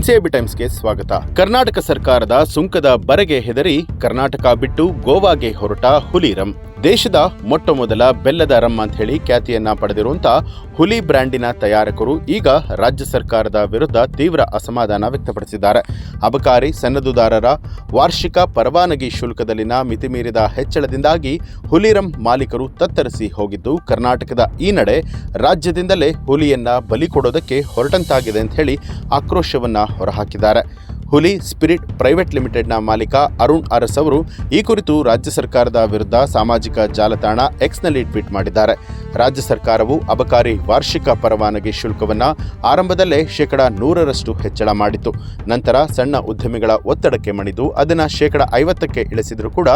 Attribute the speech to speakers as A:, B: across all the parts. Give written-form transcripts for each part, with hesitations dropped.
A: NCIB ಟೈಮ್ಸ್ಗೆ ಸ್ವಾಗತ. ಕರ್ನಾಟಕ ಸರ್ಕಾರದ ಸುಂಕದ ಬರೆಗೆ ಹೆದರಿ ಕರ್ನಾಟಕ ಬಿಟ್ಟು ಗೋವಾಗೆ ಹೊರಟ ಹುಲಿರಂ. ದೇಶದ ಮೊಟ್ಟಮೊದಲ ಬೆಲ್ಲದ ರಮ್ ಅಂತ ಹೇಳಿ ಖ್ಯಾತಿಯನ್ನ ಪಡೆದಿರುವಂತಹ ಹುಲಿ ಬ್ರ್ಯಾಂಡಿನ ತಯಾರಕರು ಈಗ ರಾಜ್ಯ ಸರ್ಕಾರದ ವಿರುದ್ಧ ತೀವ್ರ ಅಸಮಾಧಾನ ವ್ಯಕ್ತಪಡಿಸಿದ್ದಾರೆ. ಅಬಕಾರಿ ಸನ್ನದುದಾರರ ವಾರ್ಷಿಕ ಪರವಾನಗಿ ಶುಲ್ಕದಲ್ಲಿನ ಮಿತಿಮೀರಿದ ಹೆಚ್ಚಳದಿಂದಾಗಿ ಹುಲಿರಂ ಮಾಲೀಕರು ತತ್ತರಿಸಿ ಹೋಗಿದ್ದು, ಕರ್ನಾಟಕದ ಈ ನಡೆ ರಾಜ್ಯದಿಂದಲೇ ಹುಲಿಯನ್ನ ಬಲಿ ಕೊಡೋದಕ್ಕೆ ಹೊರಟಂತಾಗಿದೆ ಅಂತ ಹೇಳಿ ಆಕ್ರೋಶವನ್ನ ಹೊರಹಾಕಿದ್ದಾರೆ. ಹುಲಿ ಸ್ಪಿರಿಟ್ ಪ್ರೈವೇಟ್ ಲಿಮಿಟೆಡ್ನ ಮಾಲೀಕ ಅರುಣ್ ಅರಸ್ ಅವರು ಈ ಕುರಿತು ರಾಜ್ಯ ಸರ್ಕಾರದ ವಿರುದ್ಧ ಸಾಮಾಜಿಕ ಜಾಲತಾಣ ಎಕ್ಸ್ನಲ್ಲಿ ಟ್ವೀಟ್ ಮಾಡಿದ್ದಾರೆ. ರಾಜ್ಯ ಸರ್ಕಾರವು ಅಬಕಾರಿ ವಾರ್ಷಿಕ ಪರವಾನಗಿ ಶುಲ್ಕವನ್ನು ಆರಂಭದಲ್ಲೇ 100% ಹೆಚ್ಚಳ ಮಾಡಿತ್ತು. ನಂತರ ಸಣ್ಣ ಉದ್ಯಮಿಗಳ ಒತ್ತಡಕ್ಕೆ ಮಣಿದು ಅದನ್ನು 50% ಇಳಿಸಿದರೂ ಕೂಡ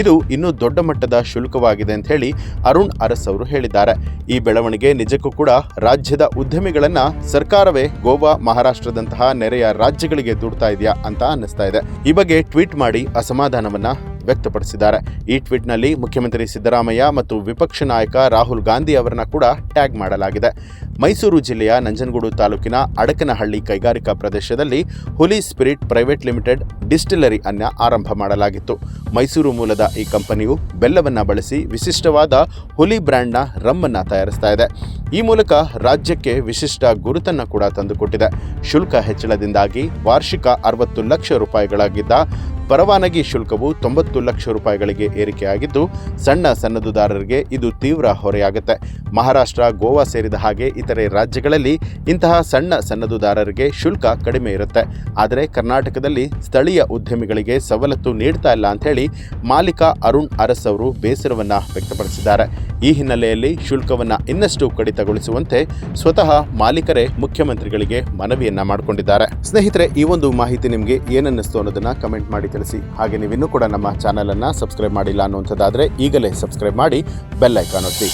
A: ಇದು ಇನ್ನೂ ದೊಡ್ಡ ಮಟ್ಟದ ಶುಲ್ಕವಾಗಿದೆ ಅಂತ ಹೇಳಿ ಅರುಣ್ ಅರಸ್ ಅವರು ಹೇಳಿದ್ದಾರೆ. ಈ ಬೆಳವಣಿಗೆ ನಿಜಕ್ಕೂ ಕೂಡ ರಾಜ್ಯದ ಉದ್ಯಮಿಗಳನ್ನು ಸರ್ಕಾರವೇ ಗೋವಾ, ಮಹಾರಾಷ್ಟ್ರದಂತಹ ನೆರೆಯ ರಾಜ್ಯಗಳಿಗೆ ದುಡ್ತಾ ಇದೆಯಾ ಅಂತ ಅನ್ನಿಸ್ತಾ ಇದೆ. ಈ ಬಗ್ಗೆ ಟ್ವೀಟ್ ಮಾಡಿ ಅಸಮಾಧಾನವನ್ನ ವ್ಯಕ್ತಪಡಿಸಿದ್ದಾರೆ. ಈ ಟ್ವೀಟ್ನಲ್ಲಿ ಮುಖ್ಯಮಂತ್ರಿ ಸಿದ್ದರಾಮಯ್ಯ ಮತ್ತು ವಿಪಕ್ಷ ನಾಯಕ ರಾಹುಲ್ ಗಾಂಧಿ ಅವರನ್ನ ಕೂಡ ಟ್ಯಾಗ್ ಮಾಡಲಾಗಿದೆ. ಮೈಸೂರು ಜಿಲ್ಲೆಯ ನಂಜನಗೂಡು ತಾಲೂಕಿನ ಅಡಕನಹಳ್ಳಿ ಕೈಗಾರಿಕಾ ಪ್ರದೇಶದಲ್ಲಿ ಹುಲಿ ಸ್ಪಿರಿಟ್ ಪ್ರೈವೇಟ್ ಲಿಮಿಟೆಡ್ ಡಿಸ್ಟಿಲರಿ ಅನ್ನು ಆರಂಭ ಮಾಡಲಾಗಿತ್ತು. ಮೈಸೂರು ಮೂಲದ ಈ ಕಂಪನಿಯು ಬೆಲ್ಲವನ್ನು ಬಳಸಿ ವಿಶಿಷ್ಟವಾದ ಹುಲಿ ಬ್ರ್ಯಾಂಡ್ನ ರಮ್ ಅನ್ನು ತಯಾರಿಸ್ತಾ ಇದೆ. ಈ ಮೂಲಕ ರಾಜ್ಯಕ್ಕೆ ವಿಶಿಷ್ಟ ಗುರುತನ್ನು ಕೂಡ ತಂದುಕೊಟ್ಟಿದೆ. ಶುಲ್ಕ ಹೆಚ್ಚಳದಿಂದಾಗಿ ವಾರ್ಷಿಕ 60 ಲಕ್ಷ ರೂಪಾಯಿಗಳಾಗಿದ್ದ ಪರವಾನಗಿ ಶುಲ್ಕವು 90 ಲಕ್ಷ ರೂಪಾಯಿಗಳಿಗೆ ಏರಿಕೆಯಾಗಿದ್ದು, ಸಣ್ಣ ಸನ್ನದುದಾರರಿಗೆ ಇದು ತೀವ್ರ ಹೊರೆಯಾಗುತ್ತೆ. ಮಹಾರಾಷ್ಟ್ರ, ಗೋವಾ ಸೇರಿದ ಹಾಗೆ ಇತರೆ ರಾಜ್ಯಗಳಲ್ಲಿ ಇಂತಹ ಸಣ್ಣ ಸನ್ನದುದಾರರಿಗೆ ಶುಲ್ಕ ಕಡಿಮೆ ಇರುತ್ತೆ. ಆದರೆ ಕರ್ನಾಟಕದಲ್ಲಿ ಸ್ಥಳೀಯ ಉದ್ಯಮಿಗಳಿಗೆ ಸವಲತ್ತು ನೀಡ್ತಾ ಇಲ್ಲ ಅಂತ ಹೇಳಿ ಮಾಲೀಕ ಅರುಣ್ ಅರಸ್ ಅವರು ಬೇಸರವನ್ನ ವ್ಯಕ್ತಪಡಿಸಿದ್ದಾರೆ. ಈ ಹಿನ್ನೆಲೆಯಲ್ಲಿ ಶುಲ್ಕವನ್ನ ಇನ್ನಷ್ಟು ಕಡಿತಗೊಳಿಸುವಂತೆ ಸ್ವತಃ ಮಾಲೀಕರೇ ಮುಖ್ಯಮಂತ್ರಿಗಳಿಗೆ ಮನವಿಯನ್ನ ಮಾಡಿಕೊಂಡಿದ್ದಾರೆ. ಸ್ನೇಹಿತರೆ, ಈ ಒಂದು ಮಾಹಿತಿ ನಿಮಗೆ ಏನನ್ನಿಸ್ತು ಅನ್ನೋದನ್ನ ಕಮೆಂಟ್ ಮಾಡಿ ತಿಳಿಸಿ. ಹಾಗೆ ನೀವಿನ್ನೂ ಕೂಡ ನಮ್ಮ ಚಾನಲ್ ಅನ್ನ ಸಬ್ಸ್ಕ್ರೈಬ್ ಮಾಡಿಲ್ಲ ಅನ್ನುವಂಥದ್ದಾದ್ರೆ ಈಗಲೇ ಸಬ್ಸ್ಕ್ರೈಬ್ ಮಾಡಿ ಬೆಲ್ ಐಕಾನ್ ಒತ್ತಿ.